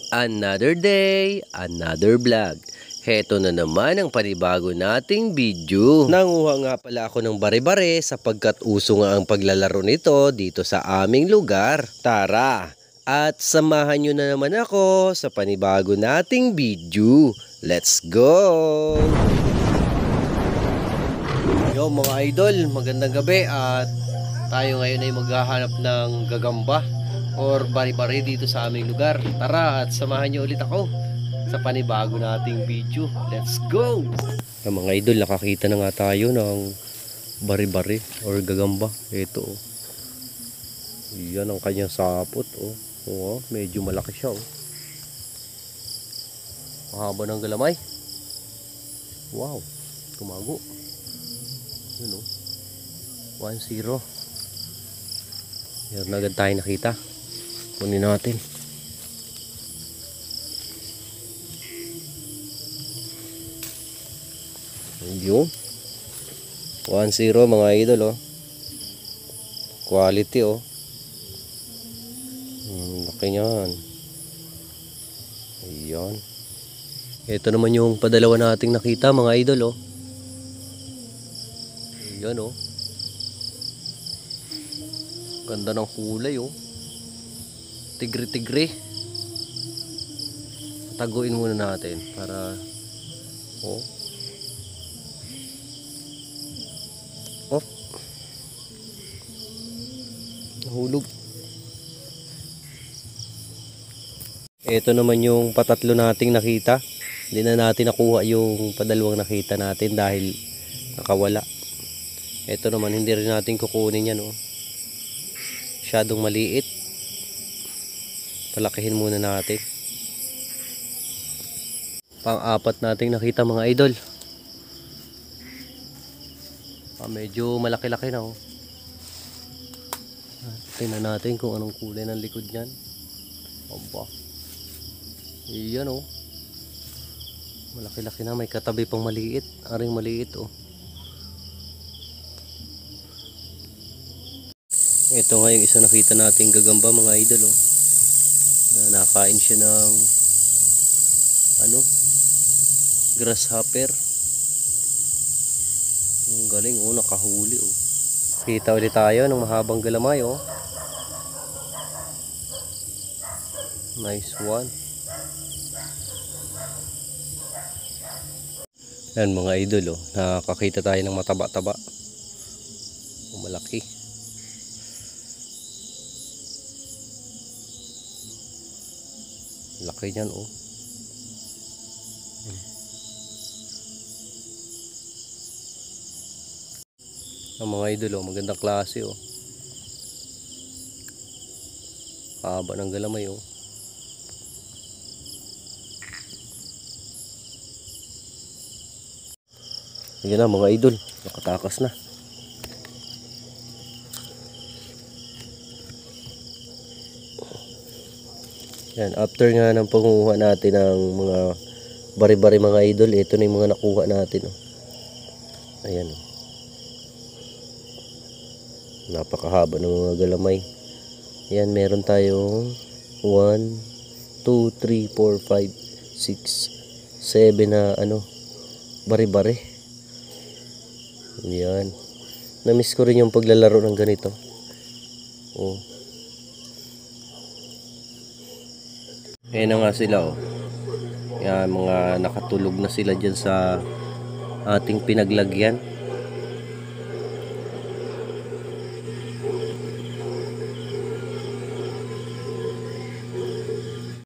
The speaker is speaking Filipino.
Another day, another vlog. Heto na naman ang panibago nating video. Nanguha nga pala ako ng bare-bare sapagkat uso nga ang paglalaro nito dito sa aming lugar. Tara, at samahan nyo na naman ako sa panibago nating video. Let's go! Yo mga idol, magandang gabi at tayo ngayon ay maghahanap ng gagamba or bari-bari dito sa aming lugar. Tara at samahan nyo ulit ako sa panibago nating video. Let's go! Mga idol, nakakita na nga tayo ng bari-bari or gagamba. Ito oh. Yan ang kanyang sapot oh. Oh, medyo malaki siya oh. Mahaba ng galamay. Wow, tumago. Yun oh. 1-0. Meron agad tayo nakita. Kunin natin. Yun. 1-0 mga idol oh. Quality oh. Laki niyan. Ayan. Ito naman yung padalawa nating nakita mga idol oh. Ayan oh. Ganda ng kulay oh. Tigre-tigre. Taguin muna natin para oh. Oh. Nahulog. Ito naman yung patatlo nating nakita. Hindi na natin nakuha yung padalawang nakita natin dahil nakawala. Ito naman hindi rin natin kukunin yan oh. Masyadong maliit. Palakihin muna natin. Pang-apat nating nakita mga idol. Medyo malaki-laki na oh. Tingnan natin kung anong kulay ng likod niyan. Aba. Iyan oh. Malaki-laki na, may katabi pang maliit. Aring maliit oh. Ito nga yung isa nakita nating gagamba mga idol oh. Na nakain siya ng ano? Grasshopper. Ang galing oh, nakahuli oh. Kita ulit tayo ng mahabang galamay oh. Nice one. Yan mga idol oh, nakakita tayo ng mataba-taba. Malaki. Laki niyan oh. Ang mga idol oh, magandang klase oh. Haba ng galamay oh. Ayan na mga idol, nakatakas na. Yan, after nga ng panguha natin ng mga bari-bari mga idol, ito na yung mga nakuha natin oh. Ayan oh. Napakahaba ng mga galamay. Ayan, meron tayong 1, 2, 3, 4, 5, 6, 7 na ano, bari-bari. Ayan. Namiss ko rin yung paglalaro ng ganito. Oh. Ayan na nga sila oh. Yan, mga nakatulog na sila dyan sa ating pinaglagyan.